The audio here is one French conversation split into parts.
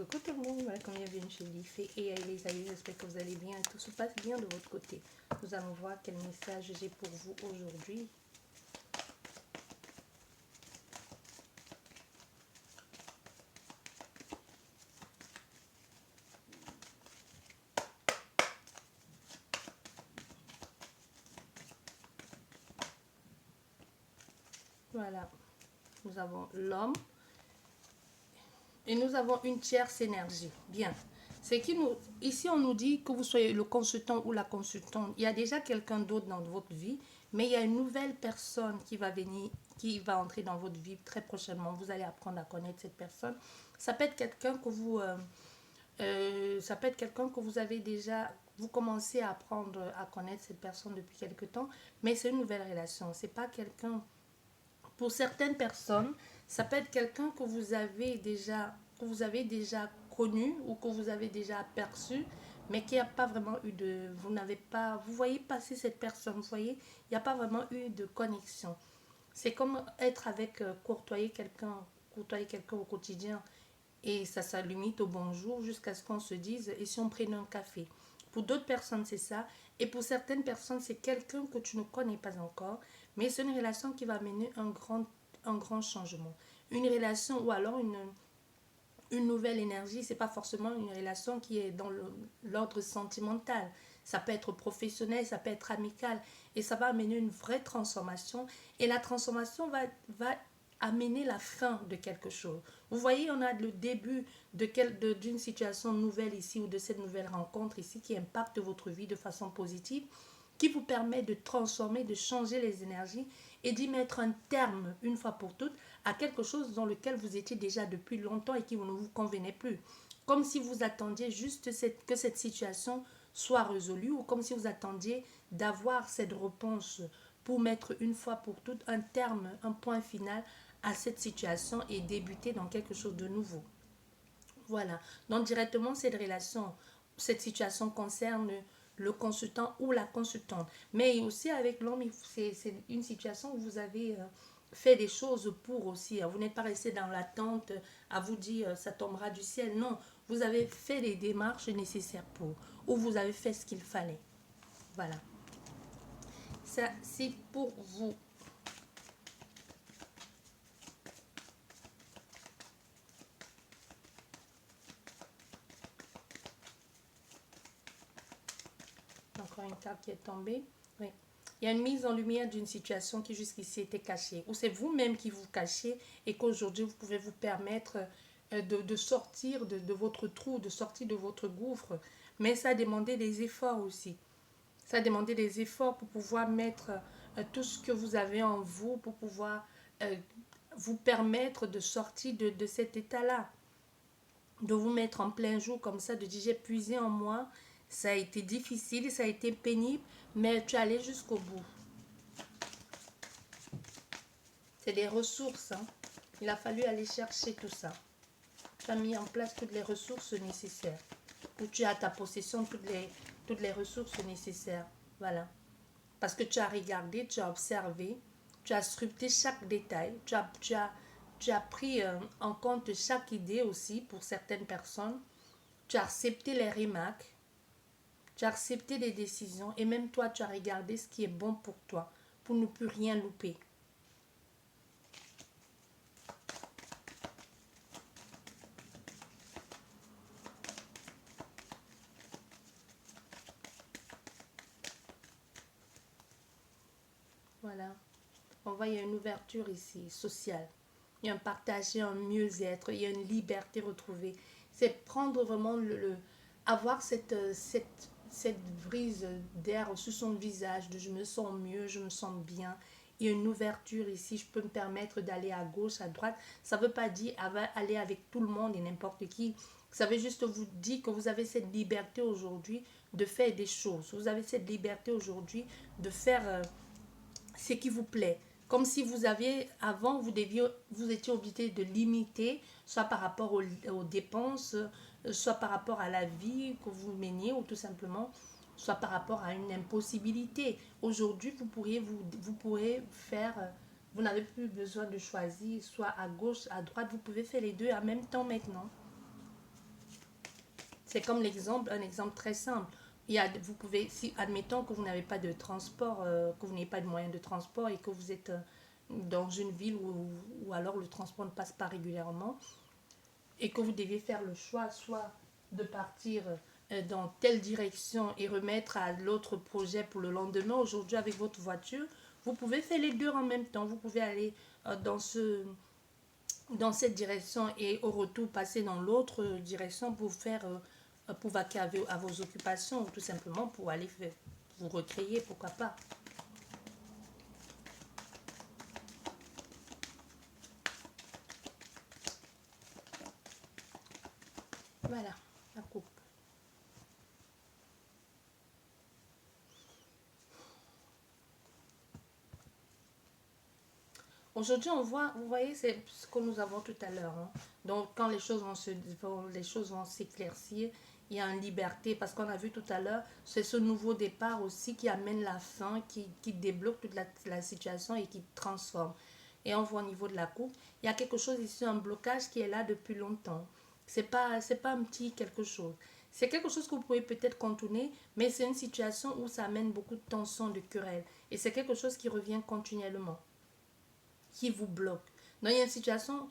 Coucou tout le monde, welcome, bienvenue chez Liffé et les amis, j'espère que vous allez bien et tout se passe bien de votre côté. Nous allons voir quel message j'ai pour vous aujourd'hui. Voilà, nous avons l'homme et nous avons une tierce énergie. Bien. C'est qui nous, ici on nous dit que vous soyez le consultant ou la consultante, il y a déjà quelqu'un d'autre dans votre vie, mais il y a une nouvelle personne qui va venir, qui va entrer dans votre vie très prochainement. Vous allez apprendre à connaître cette personne. Ça peut être quelqu'un que vous, ça peut être quelqu'un que vous avez déjà, vous commencez à apprendre à connaître cette personne depuis quelque temps, mais c'est une nouvelle relation. C'est pas quelqu'un, pour certaines personnes, ça peut être quelqu'un que vous avez déjà connu ou que vous avez déjà aperçu, mais qui n'a pas vraiment eu de, vous n'avez pas, vous voyez passer cette personne, vous voyez, il n'y a pas vraiment eu de connexion. C'est comme être avec, courtoyer quelqu'un au quotidien et ça limite au bonjour jusqu'à ce qu'on se dise et si on prenait un café. Pour d'autres personnes, c'est ça. Et pour certaines personnes, c'est quelqu'un que tu ne connais pas encore, mais c'est une relation qui va mener un grand changement. Une relation ou alors une nouvelle énergie, c'est pas forcément une relation qui est dans l'ordre sentimental. Ça peut être professionnel, ça peut être amical. Et ça va amener une vraie transformation. Et la transformation va amener la fin de quelque chose. Vous voyez, on a le début d'une situation nouvelle ici ou de cette nouvelle rencontre ici qui impacte votre vie de façon positive, qui vous permet de transformer, de changer les énergies et d'y mettre un terme une fois pour toutes à quelque chose dans lequel vous étiez déjà depuis longtemps et qui ne vous convenait plus. Comme si vous attendiez juste que cette situation soit résolue ou comme si vous attendiez d'avoir cette réponse pour mettre une fois pour toutes un terme, un point final à cette situation et débuter dans quelque chose de nouveau. Voilà. Donc directement, cette situation concerne le consultant ou la consultante. Mais aussi avec l'homme, c'est une situation où vous avez fait des choses pour aussi. Vous n'êtes pas resté dans l'attente à vous dire ça tombera du ciel. Non, vous avez fait les démarches nécessaires pour. Ou vous avez fait ce qu'il fallait. Voilà. Ça, c'est pour vous. Encore une carte qui est tombée. Oui. Il y a une mise en lumière d'une situation qui jusqu'ici était cachée. Ou c'est vous-même qui vous cachez et qu'aujourd'hui vous pouvez vous permettre de sortir de votre trou, de sortir de votre gouffre. Mais ça a demandé des efforts aussi. Ça a demandé des efforts pour pouvoir mettre tout ce que vous avez en vous, pour pouvoir euh, vous permettre de sortir de cet état-là, de vous mettre en plein jour comme ça, de dire j'ai puisé en moi, ça a été difficile, ça a été pénible, mais tu es allé jusqu'au bout. C'est des ressources, hein. Il a fallu aller chercher tout ça. Tu as mis en place toutes les ressources nécessaires. Ou tu as à ta possession toutes les ressources nécessaires. Voilà. Parce que tu as regardé, tu as observé, tu as scruté chaque détail, tu as pris en compte chaque idée aussi pour certaines personnes. Tu as accepté les remarques, tu as accepté les décisions et même toi, tu as regardé ce qui est bon pour toi, pour ne plus rien louper. Voilà. On voit, il y a une ouverture ici, sociale. Il y a un partage, il y a un mieux-être, il y a une liberté retrouvée. C'est prendre vraiment avoir cette brise d'air sur son visage, de je me sens mieux, je me sens bien. Il y a une ouverture ici, je peux me permettre d'aller à gauche, à droite. Ça ne veut pas dire aller avec tout le monde et n'importe qui. Ça veut juste vous dire que vous avez cette liberté aujourd'hui de faire des choses. Vous avez cette liberté aujourd'hui de faire ce qui vous plaît. Comme si vous aviez, avant, vous étiez obligé de limiter, soit par rapport aux dépenses, soit par rapport à la vie que vous meniez, ou tout simplement, soit par rapport à une impossibilité. Aujourd'hui, vous pourrez faire, vous n'avez plus besoin de choisir, soit à gauche, à droite, vous pouvez faire les deux en même temps maintenant. C'est comme l'exemple, un exemple très simple. Vous pouvez, si admettons que vous n'avez pas de transport, que vous n'avez pas de moyen de transport et que vous êtes dans une ville où alors le transport ne passe pas régulièrement et que vous devez faire le choix soit de partir dans telle direction et remettre à l'autre projet pour le lendemain, aujourd'hui avec votre voiture, vous pouvez faire les deux en même temps. Vous pouvez aller dans cette direction et au retour passer dans l'autre direction pour faire pour vaquer à vos occupations ou tout simplement pour aller faire, vous recréer, pourquoi pas. Voilà, la coupe. Aujourd'hui, on voit, vous voyez, c'est ce que nous avons tout à l'heure, hein. Donc, quand les choses vont s'éclaircir, il y a une liberté, parce qu'on a vu tout à l'heure, c'est ce nouveau départ aussi qui amène la fin, qui débloque toute la situation et qui transforme. Et on voit au niveau de la coupe, il y a quelque chose ici, un blocage qui est là depuis longtemps. C'est pas un petit quelque chose. C'est quelque chose que vous pouvez peut-être contourner, mais c'est une situation où ça amène beaucoup de tension, de querelle. Et c'est quelque chose qui revient continuellement, qui vous bloque. Donc il y a une situation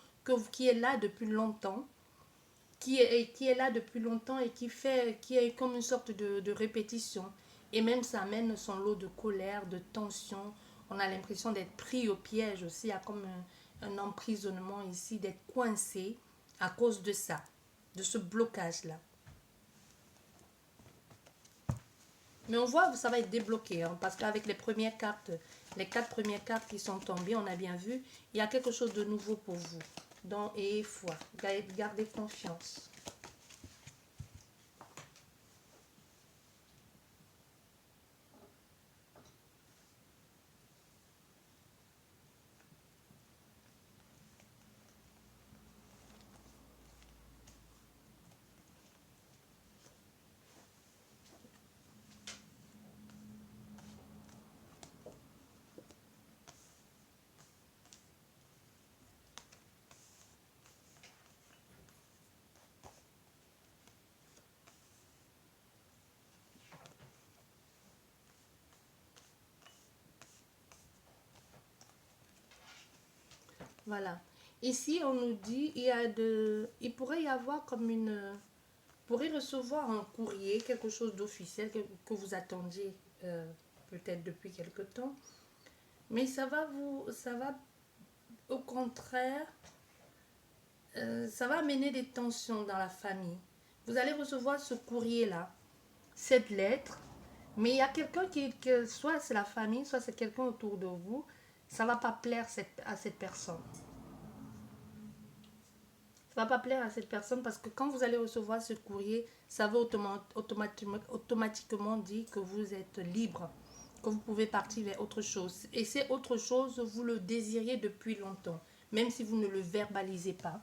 qui est là depuis longtemps, qui est là depuis longtemps et qui est comme une sorte de répétition. Et même ça amène son lot de colère, de tension. On a l'impression d'être pris au piège aussi. Il y a comme un emprisonnement ici, d'être coincé à cause de ça, de ce blocage-là. Mais on voit que ça va être débloqué, hein, parce qu'avec les 4 premières cartes qui sont tombées, on a bien vu, il y a quelque chose de nouveau pour vous. Donc, et foi, gardez confiance. Voilà. Ici, on nous dit, il pourrait y avoir comme pourrait recevoir un courrier, quelque chose d'officiel que vous attendiez peut-être depuis quelque temps. Mais ça va au contraire, ça va amener des tensions dans la famille. Vous allez recevoir ce courrier-là, cette lettre, mais il y a quelqu'un soit c'est la famille, soit c'est quelqu'un autour de vous, ça va pas plaire à cette personne. Ça va pas plaire à cette personne parce que quand vous allez recevoir ce courrier, ça va automatiquement dire que vous êtes libre, que vous pouvez partir vers autre chose. Et c'est autre chose, vous le désiriez depuis longtemps, même si vous ne le verbalisez pas,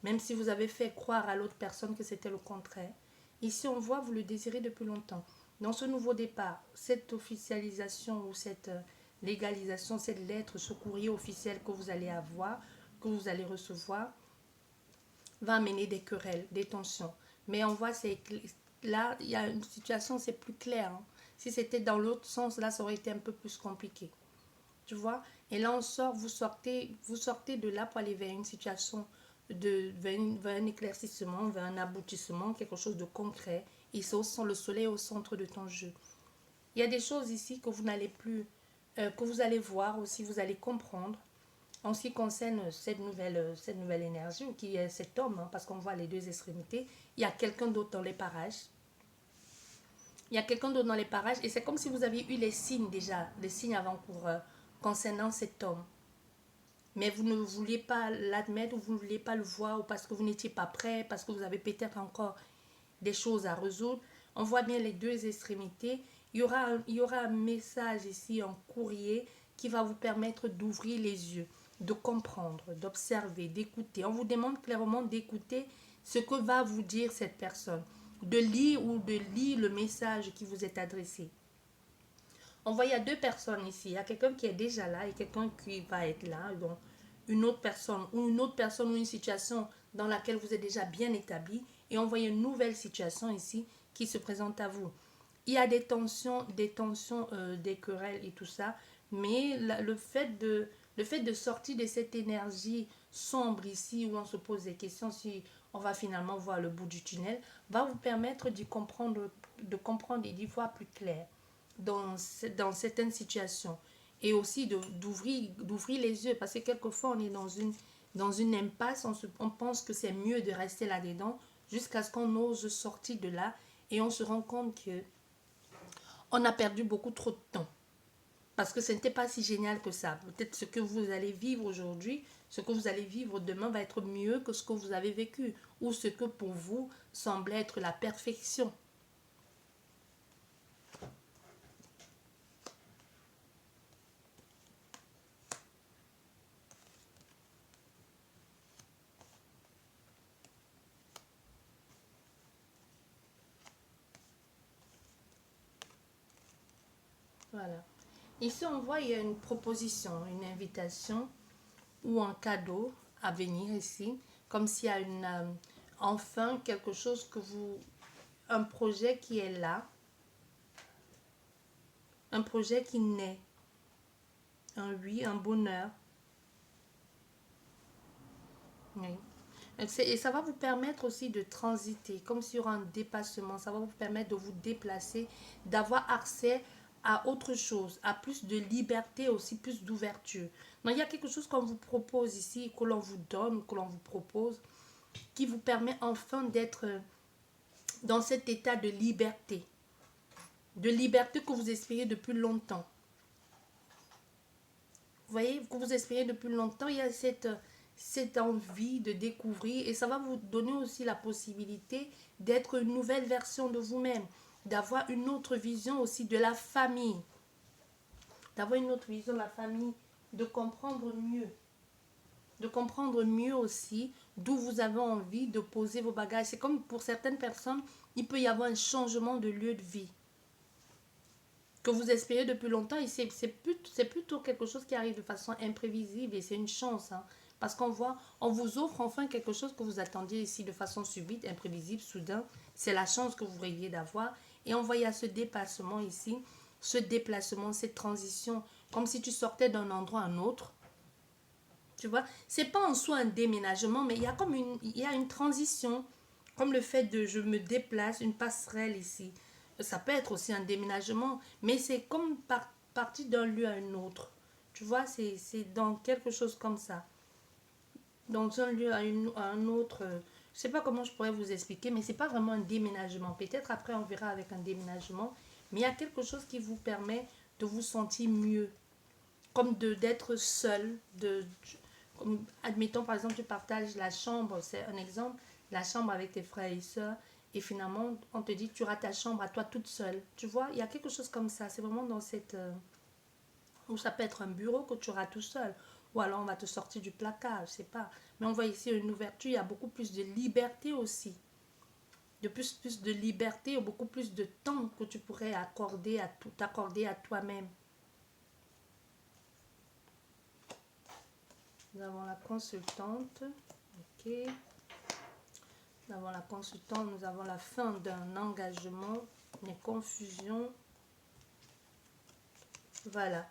même si vous avez fait croire à l'autre personne que c'était le contraire. Ici, on voit, vous le désirez depuis longtemps. Dans ce nouveau départ, cette officialisation ou cette légalisation, cette lettre, ce courrier officiel que vous allez avoir, que vous allez recevoir, va amener des querelles, des tensions. Mais on voit, là, il y a une situation, c'est plus clair, hein. Si c'était dans l'autre sens, là, ça aurait été un peu plus compliqué. Tu vois? Et là, vous sortez de là pour aller vers une situation, vers un éclaircissement, vers un aboutissement, quelque chose de concret. Et c'est le soleil au centre de ton jeu. Il y a des choses ici que vous n'allez plus, que vous allez voir aussi, vous allez comprendre. En ce qui concerne cette nouvelle énergie, ou qui est cet homme, hein, parce qu'on voit les deux extrémités, il y a quelqu'un d'autre dans les parages. Il y a quelqu'un d'autre dans les parages, et c'est comme si vous aviez eu les signes déjà, les signes avant-coureurs concernant cet homme. Mais vous ne vouliez pas l'admettre, ou vous ne vouliez pas le voir, ou parce que vous n'étiez pas prêt, parce que vous avez peut-être encore des choses à résoudre. On voit bien les deux extrémités. Il y aura un message ici, un courrier, qui va vous permettre d'ouvrir les yeux, de comprendre, d'observer, d'écouter. On vous demande clairement d'écouter ce que va vous dire cette personne, de lire le message qui vous est adressé. On voit, il y a deux personnes ici. Il y a quelqu'un qui est déjà là et quelqu'un qui va être là. Donc, une autre personne ou une situation dans laquelle vous êtes déjà bien établi et on voit une nouvelle situation ici qui se présente à vous. Il y a des tensions, des querelles et tout ça, mais le fait de sortir de cette énergie sombre ici où on se pose des questions si on va finalement voir le bout du tunnel, va vous permettre de comprendre et d'y voir plus clair dans certaines situations. Et aussi d'ouvrir les yeux, parce que quelquefois on est dans une impasse, on pense que c'est mieux de rester là-dedans jusqu'à ce qu'on ose sortir de là et on se rend compte que on a perdu beaucoup trop de temps. Parce que ce n'était pas si génial que ça. Peut-être ce que vous allez vivre aujourd'hui, ce que vous allez vivre demain va être mieux que ce que vous avez vécu. Ou ce que pour vous semblait être la perfection. Voilà. Ici, on voit il y a une proposition, une invitation ou un cadeau à venir ici. Comme s'il y a enfin quelque chose que vous... Un projet qui est là. Un projet qui naît. Un oui, un bonheur. Oui. Et ça va vous permettre aussi de transiter, comme s'il y aura un dépassement. Ça va vous permettre de vous déplacer, d'avoir accès à autre chose, à plus de liberté aussi, plus d'ouverture. Donc il y a quelque chose qu'on vous propose ici, que l'on vous donne, que l'on vous propose, qui vous permet enfin d'être dans cet état de liberté. De liberté que vous espérez depuis longtemps. Vous voyez, que vous espérez depuis longtemps, il y a cette envie de découvrir et ça va vous donner aussi la possibilité d'être une nouvelle version de vous-même, d'avoir une autre vision aussi de la famille, d'avoir une autre vision de la famille, de comprendre mieux aussi d'où vous avez envie de poser vos bagages. C'est comme pour certaines personnes, il peut y avoir un changement de lieu de vie que vous espérez depuis longtemps et c'est plutôt quelque chose qui arrive de façon imprévisible et c'est une chance, hein, parce on vous offre enfin quelque chose que vous attendiez ici de façon subite, imprévisible, soudain, c'est la chance que vous rêviez d'avoir et on voit il y a ce dépassement ici, ce déplacement, cette transition, comme si tu sortais d'un endroit à un autre, tu vois, c'est pas en soi un déménagement mais il y a une transition, comme le fait de je me déplace, une passerelle ici. Ça peut être aussi un déménagement, mais c'est comme partir d'un lieu à un autre. Tu vois, c'est dans quelque chose comme ça. Dans un lieu à un autre. Je sais pas comment je pourrais vous expliquer, mais c'est pas vraiment un déménagement. Peut-être après on verra avec un déménagement, mais il y a quelque chose qui vous permet de vous sentir mieux, comme d'être seul, comme, admettons par exemple tu partages la chambre, c'est un exemple, la chambre avec tes frères et sœurs et finalement on te dit que tu auras ta chambre à toi toute seule, tu vois, il y a quelque chose comme ça, c'est vraiment dans cette ou ça peut être un bureau que tu auras tout seul ou alors on va te sortir du placard, je sais pas, mais on voit ici une ouverture, il y a beaucoup plus de liberté aussi, de plus de liberté, beaucoup plus de temps que tu pourrais t'accorder à toi-même. Nous avons la consultante. Ok. Nous avons la consultante. Nous avons la fin d'un engagement. Une confusion. Voilà.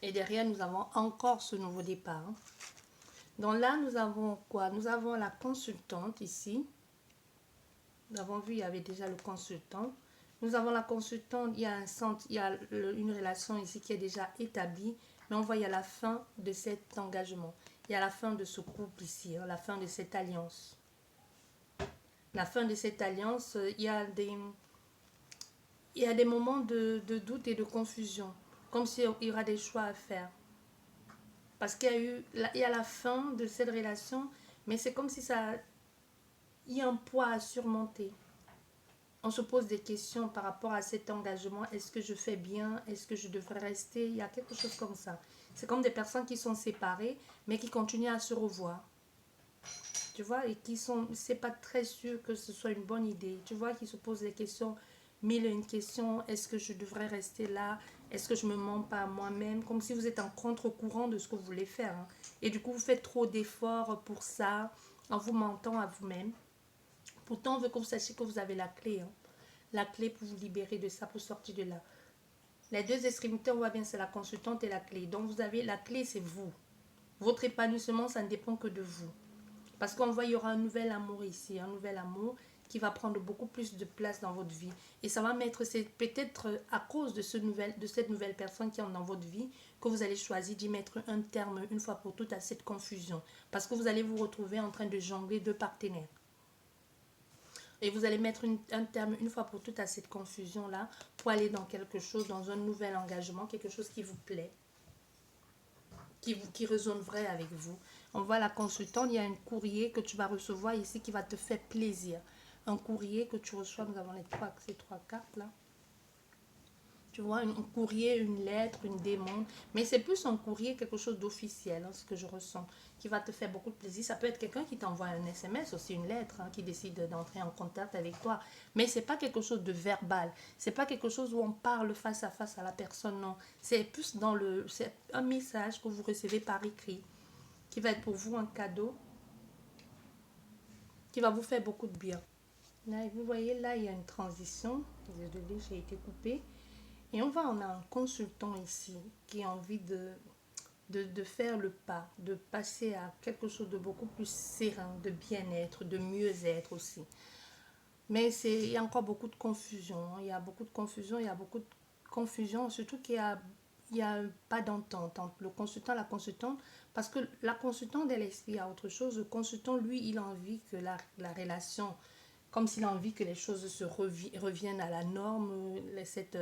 Et derrière, nous avons encore ce nouveau départ. Donc là, nous avons quoi? Nous avons la consultante ici. Nous avons vu, il y avait déjà le consultant. Nous avons la consultante, il y a un centre, il y a une relation ici qui est déjà établie, mais on voit il y a la fin de cet engagement. Il y a la fin de ce couple ici, hein, la fin de cette alliance. La fin de cette alliance, il y a des moments de doute et de confusion, comme s'il y aura des choix à faire. Parce il y a la fin de cette relation, mais c'est comme si il y a un poids à surmonter. On se pose des questions par rapport à cet engagement. Est-ce que je fais bien? Est-ce que je devrais rester? Il y a quelque chose comme ça. C'est comme des personnes qui sont séparées, mais qui continuent à se revoir. Tu vois, et c'est pas très sûr que ce soit une bonne idée. Tu vois, qui se posent des questions, mille et une questions. Est-ce que je devrais rester là? Est-ce que je me mens pas à moi-même? Comme si vous êtes en contre-courant de ce que vous voulez faire, hein. Et du coup, vous faites trop d'efforts pour ça, en vous mentant à vous-même. Pourtant, on veut que vous sachiez que vous avez la clé, hein. La clé pour vous libérer de ça, pour sortir de là. Les deux extrémités, on voit bien, c'est la consultante et la clé. Donc, vous avez la clé, c'est vous. Votre épanouissement, ça ne dépend que de vous. Parce qu'on voit, il y aura un nouvel amour ici, un nouvel amour qui va prendre beaucoup plus de place dans votre vie. Et ça va mettre, c'est peut-être à cause de cette nouvelle personne qui est dans votre vie que vous allez choisir d'y mettre un terme une fois pour toutes à cette confusion. Parce que vous allez vous retrouver en train de jongler deux partenaires. Et vous allez mettre un terme une fois pour toutes à cette confusion-là pour aller dans quelque chose, dans un nouvel engagement, quelque chose qui vous plaît, qui résonne vrai avec vous. On voit la consultante, il y a un courrier que tu vas recevoir ici qui va te faire plaisir. Un courrier que tu reçois, nous avons ces trois cartes là. Tu vois, un courrier, une lettre, une demande. Mais c'est plus un courrier, quelque chose d'officiel, hein, ce que je ressens, qui va te faire beaucoup de plaisir. Ça peut être quelqu'un qui t'envoie un SMS, aussi une lettre, hein, qui décide d'entrer en contact avec toi. Mais c'est pas quelque chose de verbal. C'est pas quelque chose où on parle face à la personne, non. C'est plus c'est un message que vous recevez par écrit, qui va être pour vous un cadeau, qui va vous faire beaucoup de bien. Là, vous voyez, là, il y a une transition. Désolée, j'ai été coupée. Et on a un consultant ici qui a envie de faire le pas, de passer à quelque chose de beaucoup plus serein, de bien-être, de mieux-être aussi. Mais il y a encore beaucoup de confusion, hein. Il y a beaucoup de confusion, il y a beaucoup de confusion, surtout il y a pas d'entente entre le consultant et la consultante, parce que la consultante, elle explique à autre chose. Le consultant, lui, il a envie que la relation, comme s'il a envie que les choses reviennent à la norme, cette,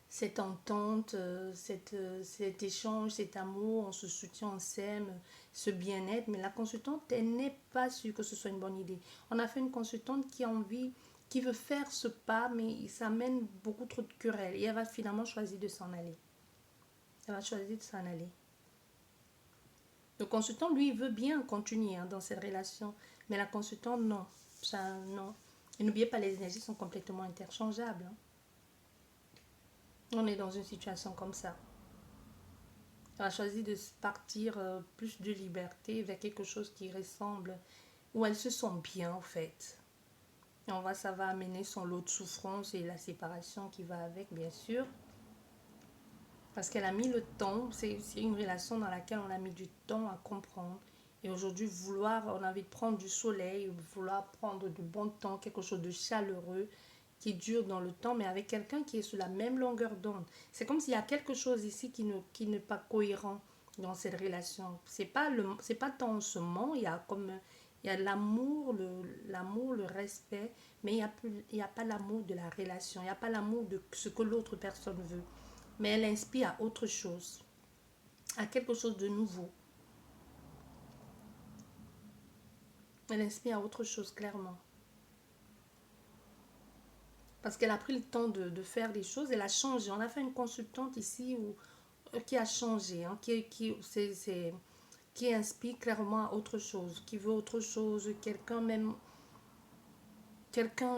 cette entente, cet échange, cet amour, on se soutient, on s'aime, ce bien-être. Mais la consultante, elle n'est pas sûre que ce soit une bonne idée. On a fait une consultante qui a envie, qui veut faire ce pas, mais ça amène beaucoup trop de querelles. Et elle va finalement choisir de s'en aller. Elle va choisir de s'en aller. Le consultant, lui, il veut bien continuer, hein, dans cette relation. Mais la consultante, non. Ça, non. Et n'oubliez pas, les énergies sont complètement interchangeables, hein. On est dans une situation comme ça. Elle a choisi de partir plus de liberté vers quelque chose qui ressemble, où elle se sent bien en fait. Et ça va amener son lot de souffrance et la séparation qui va avec, bien sûr. Parce qu'elle a mis le temps, c'est une relation dans laquelle on a mis du temps à comprendre. Et aujourd'hui, on a envie de prendre du soleil, vouloir prendre du bon temps, quelque chose de chaleureux, qui dure dans le temps, mais avec quelqu'un qui est sur la même longueur d'onde. C'est comme s'il y a quelque chose ici qui n'est pas cohérent dans cette relation. C'est pas tant ce ment, il y a l'amour, le respect, mais il y a pas l'amour de la relation, il n'y a pas l'amour de ce que l'autre personne veut. Mais elle inspire à autre chose, à quelque chose de nouveau. Elle inspire à autre chose, clairement. Parce qu'elle a pris le temps de faire des choses, elle a changé. On a fait une consultante ici qui a changé, hein, qui inspire clairement à autre chose, qui veut autre chose, quelqu'un,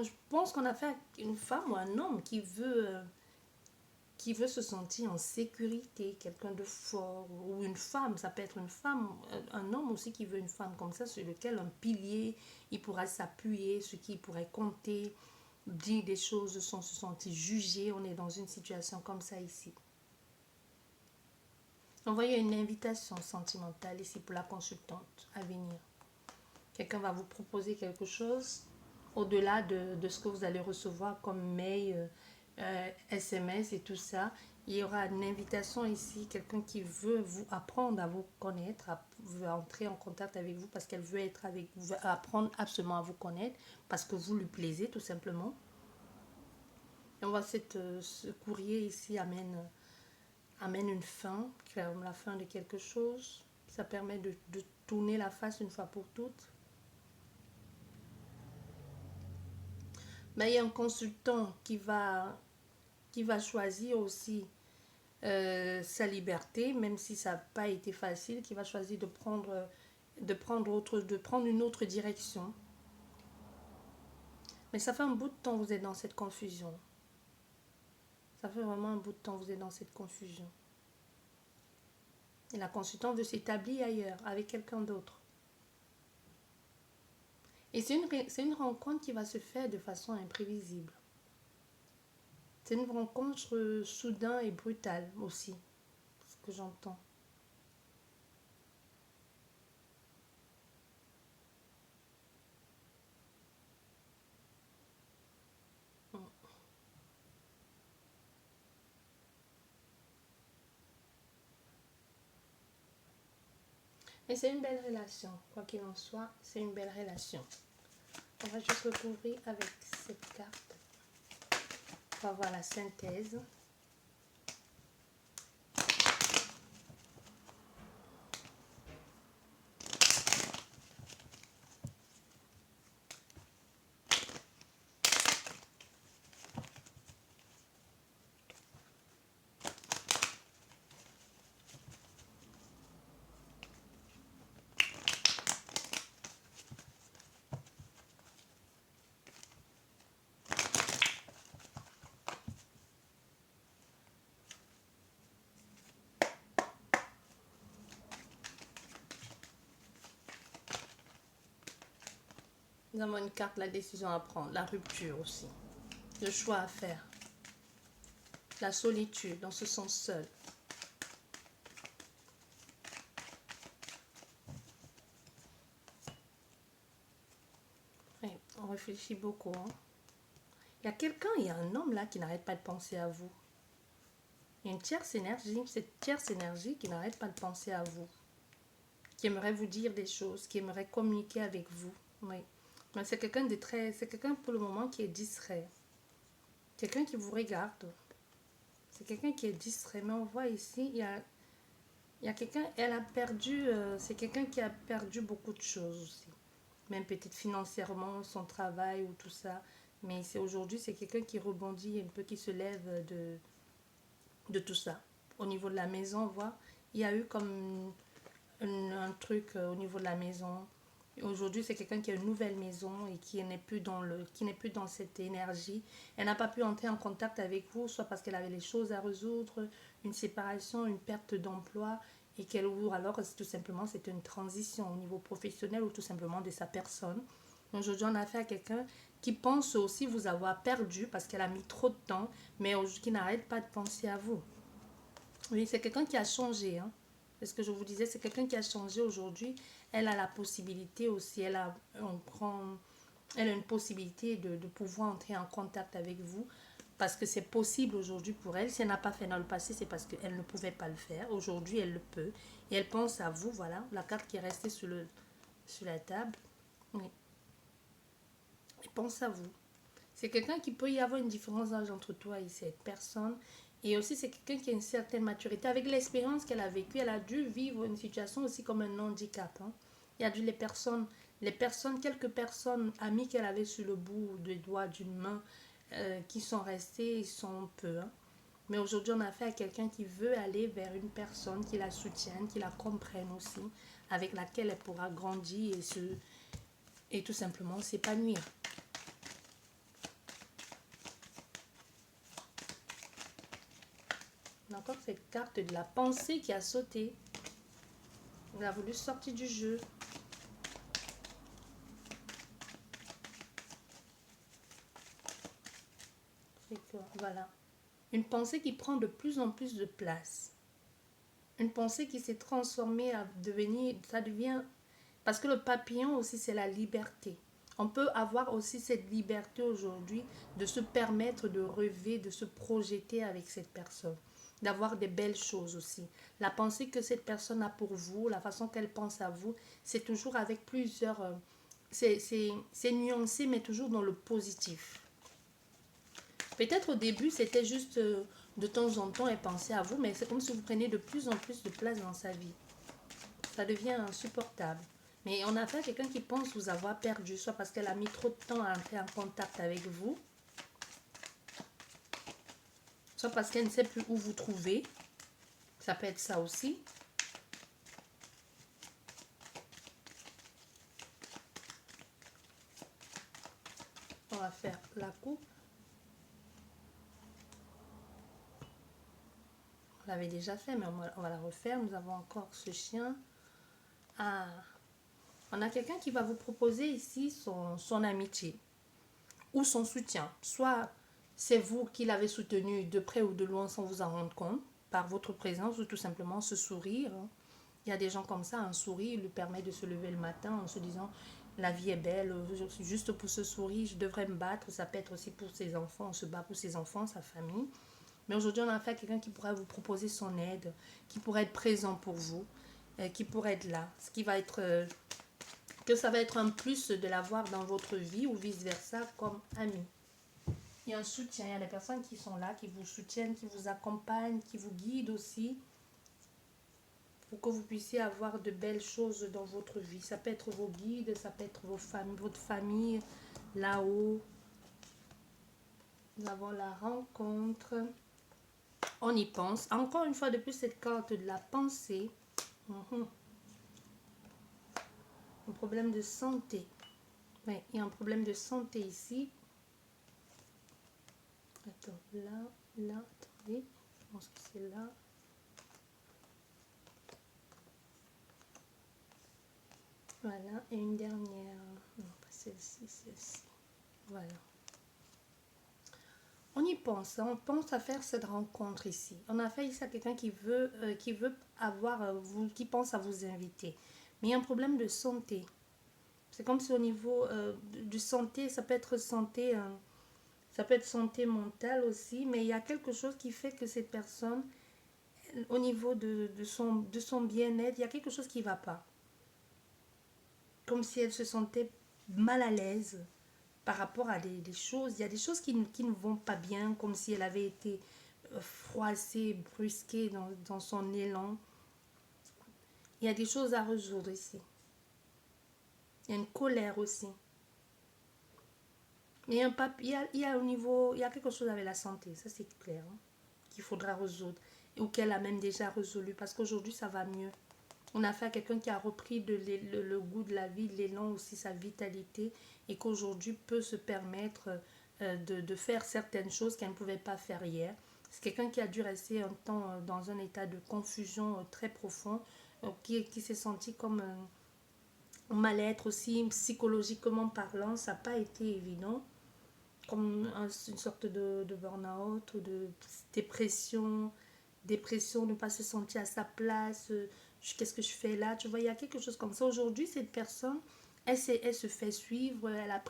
je pense qu'on a fait une femme ou un homme qui veut se sentir en sécurité, quelqu'un de fort, ou une femme, ça peut être une femme, un homme aussi qui veut une femme comme ça, sur lequel un pilier, il pourra s'appuyer, sur qui il pourrait compter, dire des choses sans se sentir jugé. On est dans une situation comme ça ici. Envoyez une invitation sentimentale ici pour la consultante à venir. Quelqu'un va vous proposer quelque chose au-delà de ce que vous allez recevoir comme mail, SMS et tout ça. Il y aura une invitation ici, quelqu'un qui veut vous apprendre à vous connaître, veut entrer en contact avec vous parce qu'elle veut être avec vous, veut apprendre absolument à vous connaître parce que vous lui plaisez tout simplement. Et on voit ce courrier ici amène une fin, la fin de quelque chose. Ça permet de tourner la face une fois pour toutes. Mais il y a un consultant qui va choisir aussi sa liberté, même si ça n'a pas été facile, qui va choisir de prendre une autre direction. Mais ça fait un bout de temps que vous êtes dans cette confusion. Ça fait vraiment un bout de temps que vous êtes dans cette confusion. Et la consultante veut s'établir ailleurs, avec quelqu'un d'autre. Et c'est une rencontre qui va se faire de façon imprévisible. C'est une rencontre soudaine et brutale aussi, ce que j'entends. Et c'est une belle relation, quoi qu'il en soit, c'est une belle relation. On va juste recouvrir avec cette carte. On va voir la synthèse. Nous avons une carte, la décision à prendre, la rupture aussi, le choix à faire, la solitude, on se sent seul. Ouais, on réfléchit beaucoup. Hein. Il y a un homme là qui n'arrête pas de penser à vous. Il y a une tierce énergie, cette tierce énergie qui n'arrête pas de penser à vous, qui aimerait vous dire des choses, qui aimerait communiquer avec vous. Oui. Mais c'est quelqu'un de très, c'est quelqu'un pour le moment qui est distrait. Quelqu'un qui vous regarde. C'est quelqu'un qui est distrait. Mais on voit ici, il y a quelqu'un, elle a perdu, c'est quelqu'un qui a perdu beaucoup de choses aussi. Même peut-être financièrement, son travail ou tout ça. Mais aujourd'hui, c'est quelqu'un qui rebondit un peu, qui se lève de tout ça. Au niveau de la maison, on voit, il y a eu comme un truc au niveau de la maison. Aujourd'hui, c'est quelqu'un qui a une nouvelle maison et qui n'est plus dans cette énergie. Elle n'a pas pu entrer en contact avec vous, soit parce qu'elle avait les choses à résoudre, une séparation, une perte d'emploi, et qu'elle ou alors tout simplement c'était une transition au niveau professionnel ou tout simplement de sa personne. Aujourd'hui, on a affaire à quelqu'un qui pense aussi vous avoir perdu parce qu'elle a mis trop de temps, mais qui n'arrête pas de penser à vous. Oui, c'est quelqu'un qui a changé. Hein. C'est ce que je vous disais, c'est quelqu'un qui a changé aujourd'hui. Elle a la possibilité aussi, elle a une possibilité de pouvoir entrer en contact avec vous parce que c'est possible aujourd'hui pour elle. Si elle n'a pas fait dans le passé, c'est parce qu'elle ne pouvait pas le faire. Aujourd'hui, elle le peut. Et elle pense à vous, voilà, la carte qui est restée sur la table. Oui. Elle pense à vous. C'est quelqu'un qui peut y avoir une différence d'âge entre toi et cette personne. Et aussi, c'est quelqu'un qui a une certaine maturité. Avec l'expérience qu'elle a vécue, elle a dû vivre une situation aussi comme un handicap. Hein. Il y a dû quelques personnes amies qu'elle avait sur le bout des doigts d'une main qui sont restées, ils sont peu. Hein. Mais aujourd'hui, on a affaire à quelqu'un qui veut aller vers une personne qui la soutienne, qui la comprenne aussi, avec laquelle elle pourra grandir et tout simplement s'épanouir. Encore cette carte de la pensée qui a sauté. Elle a voulu sortir du jeu. Voilà. Une pensée qui prend de plus en plus de place. Une pensée qui s'est transformée à devenir, ça devient, parce que le papillon aussi c'est la liberté. On peut avoir aussi cette liberté aujourd'hui de se permettre de rêver, de se projeter avec cette personne, d'avoir des belles choses aussi. La pensée que cette personne a pour vous, la façon qu'elle pense à vous, c'est toujours avec plusieurs, c'est nuancé mais toujours dans le positif. Peut-être au début, c'était juste de temps en temps, elle pensait à vous, mais c'est comme si vous preniez de plus en plus de place dans sa vie. Ça devient insupportable. Mais on a affaire à quelqu'un qui pense vous avoir perdu, soit parce qu'elle a mis trop de temps à entrer en contact avec vous, soit parce qu'elle ne sait plus où vous trouver. Ça peut être ça aussi. On va faire la coupe. On l'avait déjà fait, mais on va la refaire. Nous avons encore ce chien. Ah, on a quelqu'un qui va vous proposer ici son amitié ou son soutien. Soit c'est vous qui l'avez soutenu de près ou de loin sans vous en rendre compte, par votre présence ou tout simplement ce sourire. Il y a des gens comme ça, un sourire lui permet de se lever le matin en se disant la vie est belle, juste pour ce sourire, je devrais me battre. Ça peut être aussi pour ses enfants, on se bat pour ses enfants, sa famille. Mais aujourd'hui, on a affaire à quelqu'un qui pourrait vous proposer son aide, qui pourrait être présent pour vous, qui pourrait être là. Ce qui va être que ça va être un plus de l'avoir dans votre vie ou vice-versa comme ami. Il y a un soutien, il y a des personnes qui sont là, qui vous soutiennent, qui vous accompagnent, qui vous guident aussi pour que vous puissiez avoir de belles choses dans votre vie. Ça peut être vos guides, ça peut être votre famille là-haut. Nous avons la rencontre. On y pense. Encore une fois de plus, cette carte de la pensée. Un problème de santé. Oui, il y a un problème de santé ici. Attends, là, attendez. Je pense que c'est là. Voilà, et une dernière. Non, pas celle-ci, celle-ci. Voilà. On y pense, hein, on pense à faire cette rencontre ici. On a fait ici à quelqu'un qui veut avoir, qui pense à vous inviter. Mais il y a un problème de santé. C'est comme si au niveau du santé, ça peut être santé, ça peut être santé mentale aussi, mais il y a quelque chose qui fait que cette personne, au niveau de son bien-être, il y a quelque chose qui ne va pas. Comme si elle se sentait mal à l'aise par rapport à des choses. Il y a des choses qui ne vont pas bien, comme si elle avait été froissée, brusquée dans son élan. Il y a des choses à résoudre ici. Il y a une colère aussi. Il y a, au niveau, il y a quelque chose avec la santé, ça c'est clair, hein, qu'il faudra résoudre. Ou qu'elle a même déjà résolu, parce qu'aujourd'hui ça va mieux. On a fait à quelqu'un qui a repris le goût de la vie, l'élan aussi, sa vitalité, et qu'aujourd'hui peut se permettre de faire certaines choses qu'elle ne pouvait pas faire hier. C'est quelqu'un qui a dû rester un temps dans un état de confusion très profond, qui s'est senti comme mal-être aussi, psychologiquement parlant, ça n'a pas été évident, comme une sorte de burn-out ou de dépression, de ne pas se sentir à sa place, qu'est-ce que je fais là, tu vois, il y a quelque chose comme ça. Aujourd'hui, cette personne, elle se fait suivre, elle a,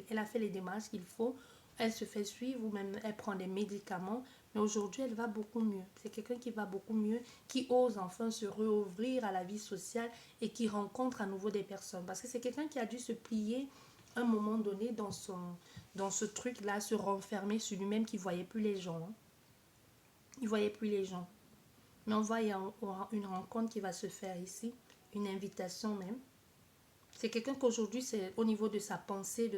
elle a fait les démarches qu'il faut, elle se fait suivre ou même elle prend des médicaments, mais aujourd'hui, elle va beaucoup mieux. C'est quelqu'un qui va beaucoup mieux, qui ose enfin se réouvrir à la vie sociale et qui rencontre à nouveau des personnes. Parce que c'est quelqu'un qui a dû se plier à un moment donné dans ce truc-là, se renfermer sur lui-même, qui ne voyait plus les gens. Hein. Il ne voyait plus les gens. Mais on voit, il y a une rencontre qui va se faire ici, une invitation même. C'est quelqu'un qu'aujourd'hui, c'est au niveau de sa pensée, de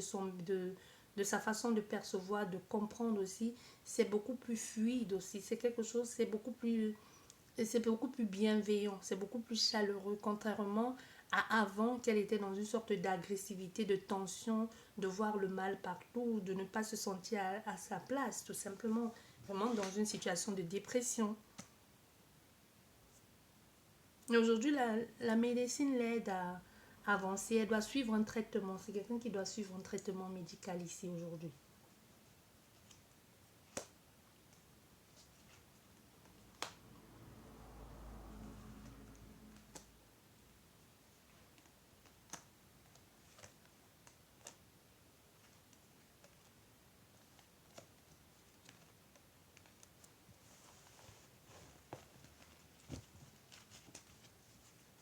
sa façon de percevoir, de comprendre aussi, c'est beaucoup plus fluide aussi. C'est quelque chose, c'est beaucoup plus bienveillant, c'est beaucoup plus chaleureux, contrairement à avant qu'elle était dans une sorte d'agressivité, de tension, de voir le mal partout, de ne pas se sentir à sa place, tout simplement, vraiment dans une situation de dépression. Et aujourd'hui, la médecine l'aide à avancer. Elle doit suivre un traitement. C'est quelqu'un qui doit suivre un traitement médical ici aujourd'hui.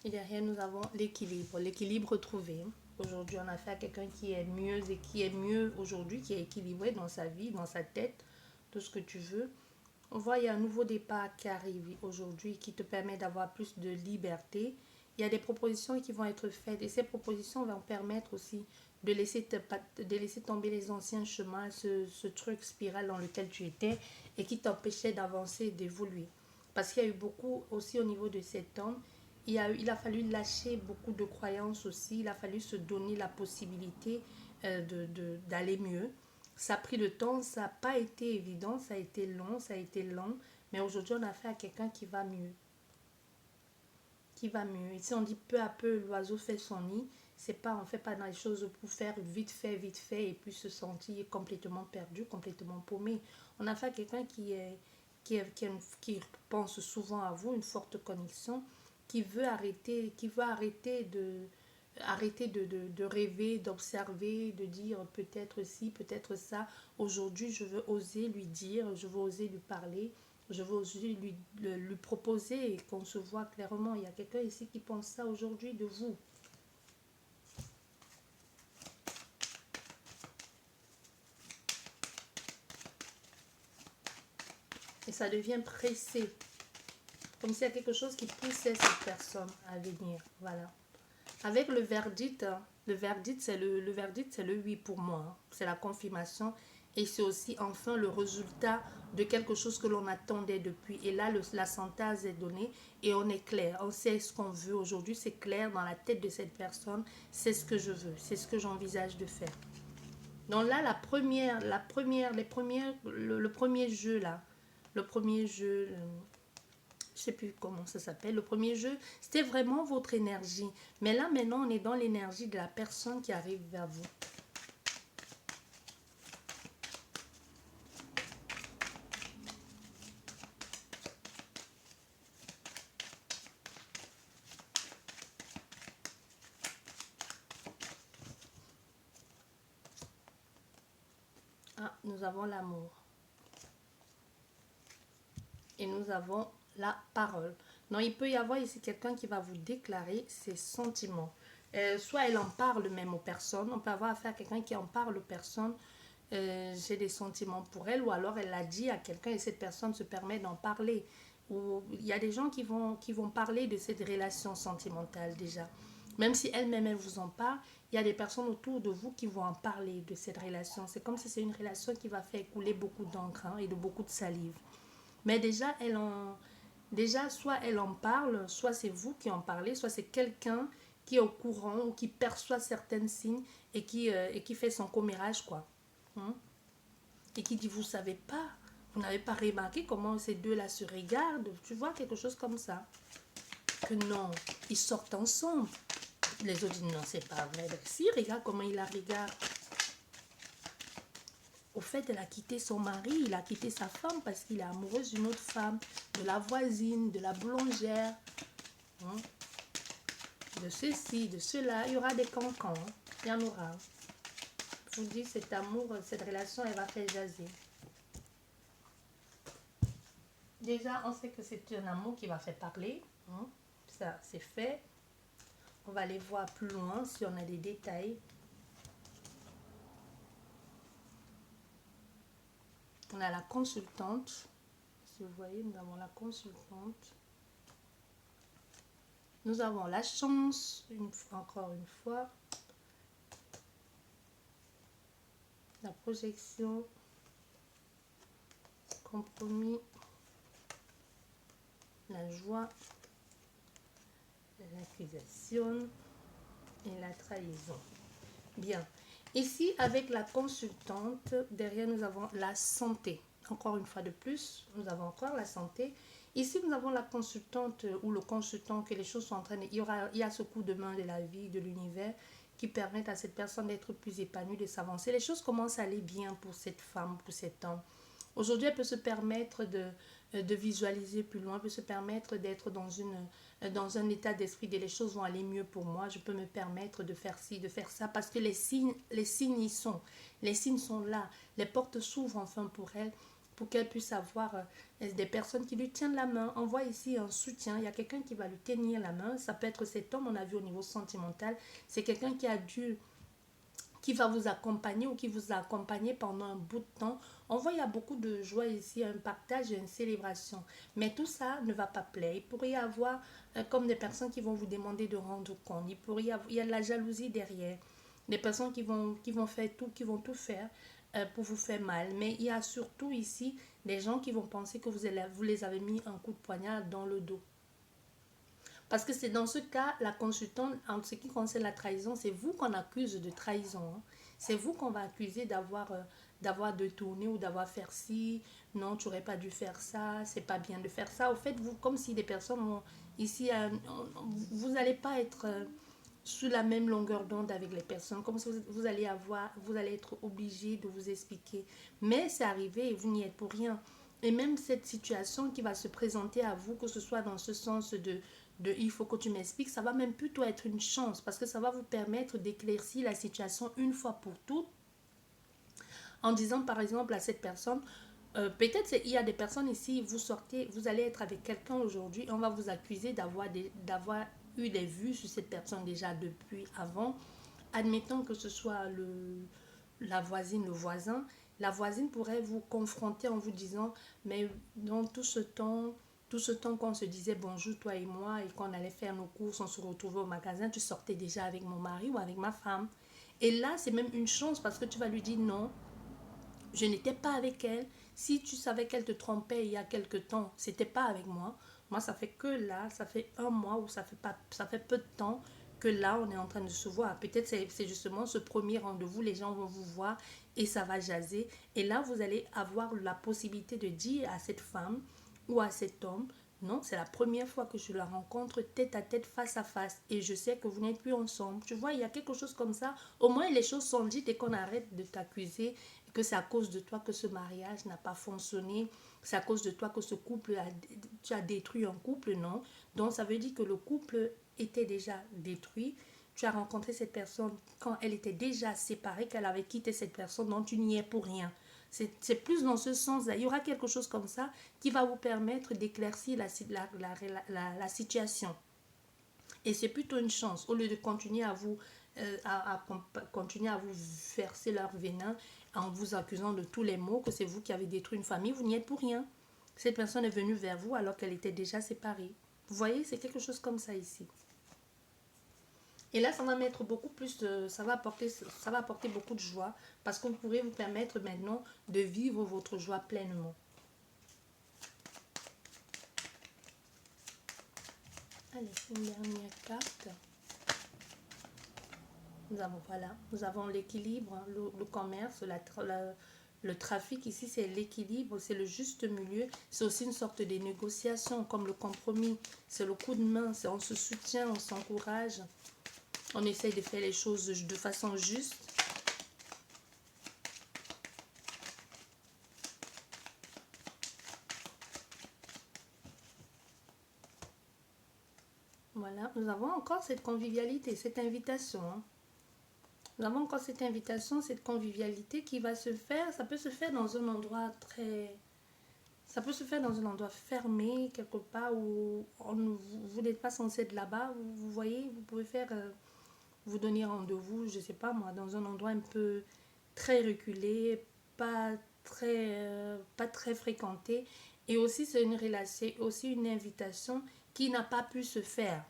Et derrière, nous avons l'équilibre. L'équilibre trouvé. Aujourd'hui, on a fait à quelqu'un qui est mieux et qui est mieux aujourd'hui, qui est équilibré dans sa vie, dans sa tête, tout ce que tu veux. On voit, il y a un nouveau départ qui arrive aujourd'hui qui te permet d'avoir plus de liberté. Il y a des propositions qui vont être faites et ces propositions vont permettre aussi de laisser tomber les anciens chemins, ce truc spiral dans lequel tu étais et qui t'empêchait d'avancer, d'évoluer. Parce qu'il y a eu beaucoup aussi au niveau de cet homme. Il a fallu lâcher beaucoup de croyances aussi. Il a fallu se donner la possibilité d'aller mieux. Ça a pris le temps, ça n'a pas été évident, ça a été long, ça a été lent. Mais aujourd'hui, on a affaire à quelqu'un qui va mieux. Qui va mieux. Ici, on dit peu à peu, l'oiseau fait son nid. C'est pas, on fait pas dans les choses pour faire vite fait, et puis se sentir complètement perdu, complètement paumé. On a affaire à quelqu'un qui pense souvent à vous, une forte connexion, qui veut arrêter de rêver, d'observer, de dire peut-être ci, peut-être ça. Aujourd'hui, je veux oser lui dire, je veux oser lui parler, je veux oser lui proposer qu'on se voit clairement. Il y a quelqu'un ici qui pense ça aujourd'hui de vous. Et ça devient pressé. Comme s'il y a quelque chose qui poussait cette personne à venir. Voilà. Avec le verdict, c'est le oui pour moi. C'est la confirmation. Et c'est aussi enfin le résultat de quelque chose que l'on attendait depuis. Et là, la synthèse est donnée et on est clair. On sait ce qu'on veut aujourd'hui. C'est clair dans la tête de cette personne. C'est ce que je veux. C'est ce que j'envisage de faire. Donc là, le premier jeu là, le premier jeu, je sais plus comment ça s'appelle, le premier jeu, c'était vraiment votre énergie. Mais là, maintenant, on est dans l'énergie de la personne qui arrive vers vous. Ah, nous avons l'amour. Et nous avons la parole. Donc, il peut y avoir ici quelqu'un qui va vous déclarer ses sentiments. Soit elle en parle même aux personnes. On peut avoir affaire à quelqu'un qui en parle aux personnes. J'ai des sentiments pour elle. Ou alors elle l'a dit à quelqu'un et cette personne se permet d'en parler. Ou il y a des gens qui vont parler de cette relation sentimentale déjà. Même si elle-même, elle vous en parle, il y a des personnes autour de vous qui vont en parler de cette relation. C'est comme si c'est une relation qui va faire couler beaucoup d'encre et de beaucoup de salive. Mais déjà, soit elle en parle, soit c'est vous qui en parlez, soit c'est quelqu'un qui est au courant ou qui perçoit certains signes et qui fait son commérage, quoi. Hein? Et qui dit, vous savez pas, vous n'avez pas remarqué comment ces deux-là se regardent, tu vois, quelque chose comme ça. Que non, ils sortent ensemble. Les autres disent, non, c'est pas vrai. Si, regarde comment il la regarde. Au fait, elle a quitté son mari, il a quitté sa femme parce qu'il est amoureux d'une autre femme, de la voisine, de la boulangère, hein, de ceci, de cela. Il y aura des cancans, hein. Il y en aura. Je vous dis, cet amour, cette relation, elle va faire jaser. Déjà, on sait que c'est un amour qui va faire parler. Hein. Ça, c'est fait. On va aller voir plus loin si on a des détails. On a la consultante. Si vous voyez, nous avons la consultante. Nous avons la chance, encore une fois. La projection. Compromis. La joie. L'accusation. Et la trahison. Bien. Ici, avec la consultante, derrière, nous avons la santé. Encore une fois de plus, nous avons encore la santé. Ici, nous avons la consultante ou le consultant que les choses sont en train de... Il y a ce coup de main de la vie, de l'univers, qui permettent à cette personne d'être plus épanouie, de s'avancer. Les choses commencent à aller bien pour cette femme, pour cet homme. Aujourd'hui, elle peut se permettre de visualiser plus loin, peut se permettre d'être dans un état d'esprit de les choses vont aller mieux pour moi, je peux me permettre de faire ci, de faire ça, parce que les signes y sont. Les signes sont là. Les portes s'ouvrent enfin pour elle, pour qu'elle puisse avoir des personnes qui lui tiennent la main. On voit ici un soutien, il y a quelqu'un qui va lui tenir la main. Ça peut être cet homme, on a vu au niveau sentimental. C'est quelqu'un qui va vous accompagner ou qui vous a accompagné pendant un bout de temps. On voit il y a beaucoup de joie ici, un partage et une célébration. Mais tout ça ne va pas plaire. Il pourrait y avoir comme des personnes qui vont vous demander de rendre compte. Il y a de la jalousie derrière. Des personnes qui vont faire tout, qui vont tout faire pour vous faire mal. Mais il y a surtout ici des gens qui vont penser que vous les avez mis un coup de poignard dans le dos. Parce que c'est dans ce cas, la consultante, en ce qui concerne la trahison, c'est vous qu'on accuse de trahison. Hein. C'est vous qu'on va accuser d'avoir détourné ou d'avoir fait ci. Non, tu n'aurais pas dû faire ça, c'est pas bien de faire ça. Au fait, vous, comme si des personnes ont ici, vous n'allez pas être sous la même longueur d'onde avec les personnes, comme si vous allez vous allez être obligé de vous expliquer. Mais c'est arrivé et vous n'y êtes pour rien. Et même cette situation qui va se présenter à vous, que ce soit dans ce sens de il faut que tu m'expliques, ça va même plutôt être une chance parce que ça va vous permettre d'éclaircir la situation une fois pour toutes en disant par exemple à cette personne, peut-être il y a des personnes ici, vous sortez, vous allez être avec quelqu'un aujourd'hui, on va vous accuser d'avoir eu des vues sur cette personne déjà depuis avant. Admettons que ce soit la voisine, le voisin, la voisine pourrait vous confronter en vous disant, mais dans tout ce temps qu'on se disait bonjour toi et moi et qu'on allait faire nos courses, on se retrouvait au magasin, tu sortais déjà avec mon mari ou avec ma femme. Et là, c'est même une chance parce que tu vas lui dire non, je n'étais pas avec elle. Si tu savais qu'elle te trompait il y a quelque temps, c'était pas avec moi. Moi, ça fait que là, ça fait un mois ou ça fait peu de temps que là, on est en train de se voir. Peut-être c'est justement ce premier rendez-vous, les gens vont vous voir et ça va jaser. Et là, vous allez avoir la possibilité de dire à cette femme ou à cet homme, non, c'est la première fois que je la rencontre tête à tête, face à face. Et je sais que vous n'êtes plus ensemble. Tu vois, il y a quelque chose comme ça. Au moins, les choses sont dites et qu'on arrête de t'accuser que c'est à cause de toi que ce mariage n'a pas fonctionné, c'est à cause de toi que ce couple, tu as détruit un couple, non. Donc ça veut dire que le couple était déjà détruit. Tu as rencontré cette personne quand elle était déjà séparée, qu'elle avait quitté cette personne, donc tu n'y es pour rien. C'est plus dans ce sens-là. Il y aura quelque chose comme ça qui va vous permettre d'éclaircir la situation. Et c'est plutôt une chance. Au lieu de continuer à vous, continuer à vous verser leur venin en vous accusant de tous les maux, que c'est vous qui avez détruit une famille, vous n'y êtes pour rien. Cette personne est venue vers vous alors qu'elle était déjà séparée. Vous voyez, c'est quelque chose comme ça ici. Et là, ça va mettre beaucoup plus de, ça va apporter beaucoup de joie parce qu'on pourrait vous permettre maintenant de vivre votre joie pleinement. Allez, une dernière carte. Nous avons l'équilibre, le commerce, le trafic. Ici, c'est l'équilibre, c'est le juste milieu. C'est aussi une sorte de négociation, comme le compromis. C'est le coup de main, c'est on se soutient, on s'encourage. On essaye de faire les choses de façon juste. Voilà, nous avons encore cette convivialité, cette invitation. Nous avons encore cette invitation, cette convivialité qui va se faire. Ça peut se faire dans un endroit très... Ça peut se faire dans un endroit fermé, quelque part où vous n'êtes pas censé être là-bas. Vous voyez, vous pouvez faire... vous donner rendez-vous, je ne sais pas moi, dans un endroit un peu très reculé, pas très fréquenté. Et aussi, c'est une relation, aussi une invitation qui n'a pas pu se faire.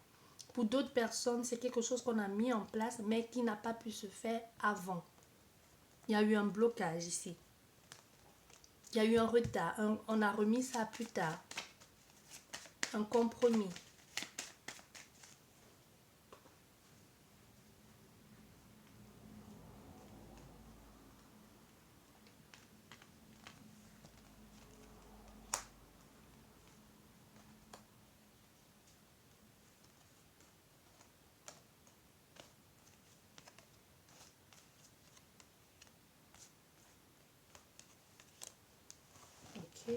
Pour d'autres personnes, c'est quelque chose qu'on a mis en place, mais qui n'a pas pu se faire avant. Il y a eu un blocage ici. Il y a eu un retard. On a remis ça plus tard. Un compromis. Ok.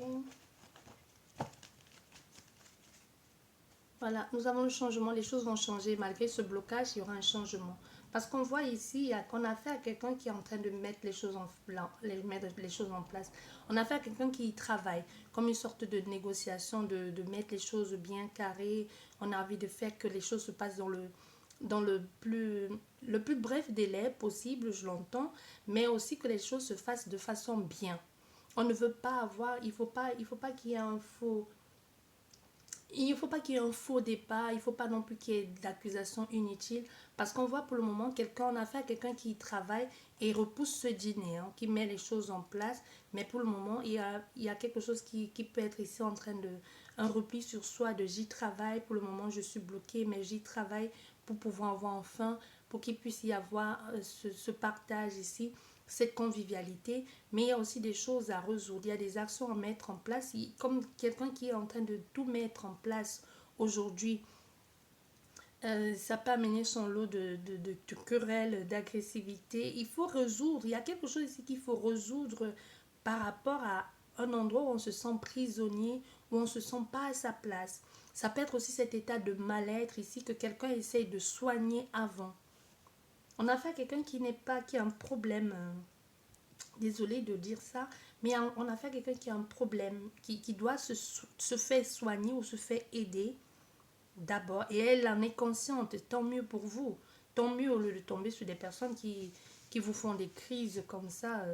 Voilà, nous avons le changement, les choses vont changer. Malgré ce blocage, il y aura un changement. Parce qu'on voit ici qu'on a affaire à quelqu'un qui est en train de mettre les choses mettre les choses en place. On a affaire à quelqu'un qui travaille, comme une sorte de négociation, de mettre les choses bien carrées. On a envie de faire que les choses se passent dans le plus bref délai possible, je l'entends, mais aussi que les choses se fassent de façon bien. On ne veut pas avoir, il faut pas qu'il y ait un faux il ne faut pas qu'il y ait un faux départ, il ne faut pas non plus qu'il y ait d'accusations inutiles, parce qu'on voit pour le moment on a affaire à quelqu'un qui travaille et repousse ce dîner, qui met les choses en place, mais pour le moment, il y a quelque chose qui peut être ici en train de, un repli sur soi, de j'y travaille, pour le moment je suis bloquée, mais j'y travaille pour pouvoir avoir enfin, pour qu'il puisse y avoir ce partage ici, cette convivialité, mais il y a aussi des choses à résoudre, il y a des actions à mettre en place, comme quelqu'un qui est en train de tout mettre en place aujourd'hui. Ça peut amener son lot de querelles, d'agressivité. Il faut résoudre. Il y a quelque chose ici qu'il faut résoudre par rapport à un endroit où on se sent prisonnier, où on ne se sent pas à sa place. Ça peut être aussi cet état de mal-être ici que quelqu'un essaye de soigner avant. On a affaire à quelqu'un qui a un problème. Désolée de dire ça, mais on a affaire à quelqu'un qui a un problème, qui doit se faire soigner ou se faire aider d'abord, et elle en est consciente, tant mieux pour vous, tant mieux au lieu de tomber sur des personnes qui vous font des crises comme ça,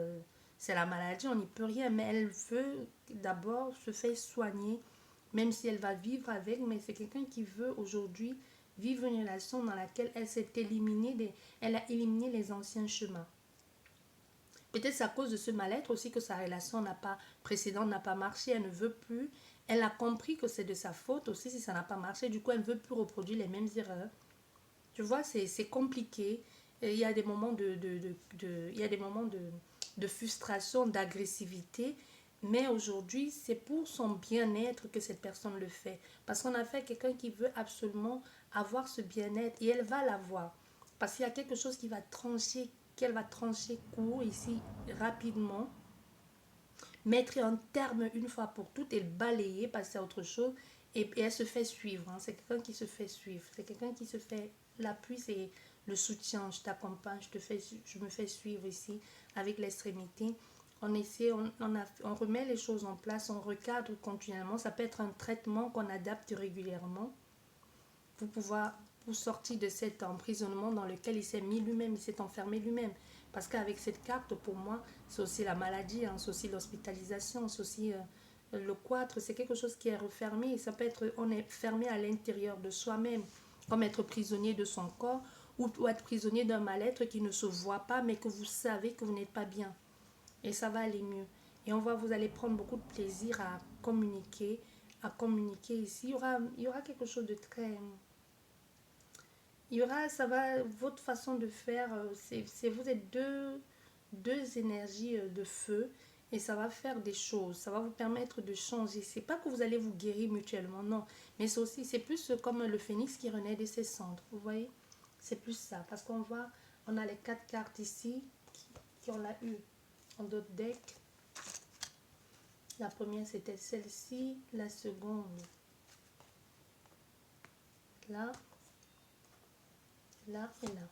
c'est la maladie, on n'y peut rien, mais elle veut d'abord se faire soigner, même si elle va vivre avec, mais c'est quelqu'un qui veut aujourd'hui vivre une relation dans laquelle elle a éliminé les anciens chemins. Peut-être c'est à cause de ce mal-être aussi que sa relation précédente n'a pas marché, elle ne veut plus. Elle a compris que c'est de sa faute aussi si ça n'a pas marché. Du coup, elle ne veut plus reproduire les mêmes erreurs. Tu vois, c'est compliqué. Et il y a des moments il y a des moments de frustration, d'agressivité. Mais aujourd'hui, c'est pour son bien-être que cette personne le fait. Parce qu'on a fait quelqu'un qui veut absolument avoir ce bien-être et elle va l'avoir. Parce qu'il y a quelque chose qui va trancher, qu'elle va trancher court ici rapidement, mettre un terme une fois pour toutes et le balayer, passer à autre chose. Et elle se fait suivre. Hein. C'est quelqu'un qui se fait suivre. C'est quelqu'un qui se fait l'appui, c'est le soutien. Je t'accompagne, je me fais suivre ici avec l'extrémité. On essaie, on remet les choses en place, on recadre continuellement. Ça peut être un traitement qu'on adapte régulièrement pour pouvoir pour sortir de cet emprisonnement dans lequel il s'est mis lui-même, il s'est enfermé lui-même. Parce qu'avec cette carte, pour moi, c'est aussi la maladie, hein, c'est aussi l'hospitalisation, c'est aussi le cloître, c'est quelque chose qui est refermé. Et ça peut être, on est fermé à l'intérieur de soi-même, comme être prisonnier de son corps ou être prisonnier d'un mal-être qui ne se voit pas, mais que vous savez que vous n'êtes pas bien. Et ça va aller mieux. Et vous allez prendre beaucoup de plaisir à communiquer ici. Il y aura quelque chose de très il y aura, ça va, votre façon de faire, vous êtes deux énergies de feu et ça va faire des choses, ça va vous permettre de changer. C'est pas que vous allez vous guérir mutuellement, non, mais c'est plus comme le phénix qui renaît de ses cendres, vous voyez, c'est plus ça, parce on a les 4 cartes ici qui on l'a eu en d'autres decks. La première c'était celle-ci, la seconde là. Là et là.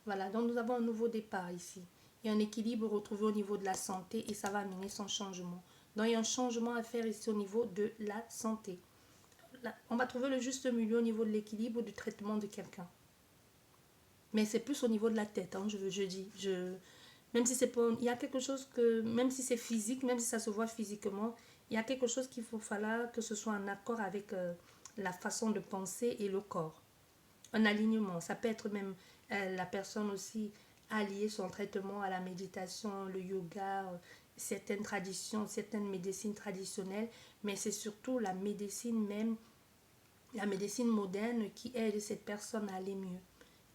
Voilà, donc nous avons un nouveau départ ici. Il y a un équilibre retrouvé au niveau de la santé et ça va amener son changement. Donc il y a un changement à faire ici au niveau de la santé. Là, on va trouver le juste milieu au niveau de l'équilibre du traitement de quelqu'un. Mais c'est plus au niveau de la tête, hein, je dis. Même si c'est pas, il y a quelque chose que, même si c'est physique, même si ça se voit physiquement, il y a quelque chose qu'il faut falloir que ce soit en accord avec la façon de penser et le corps. Un alignement. Ça peut être même la personne aussi allier son traitement à la méditation, le yoga, certaines traditions, certaines médecines traditionnelles, mais c'est surtout la médecine même, la médecine moderne qui aide cette personne à aller mieux.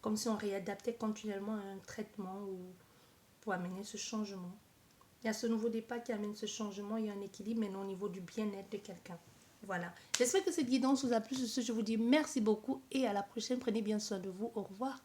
Comme si on réadaptait continuellement un traitement pour amener ce changement. Il y a ce nouveau départ qui amène ce changement, il y a un équilibre maintenant au niveau du bien-être de quelqu'un. Voilà. J'espère que cette guidance vous a plu. Sur ce, je vous dis merci beaucoup et à la prochaine. Prenez bien soin de vous. Au revoir.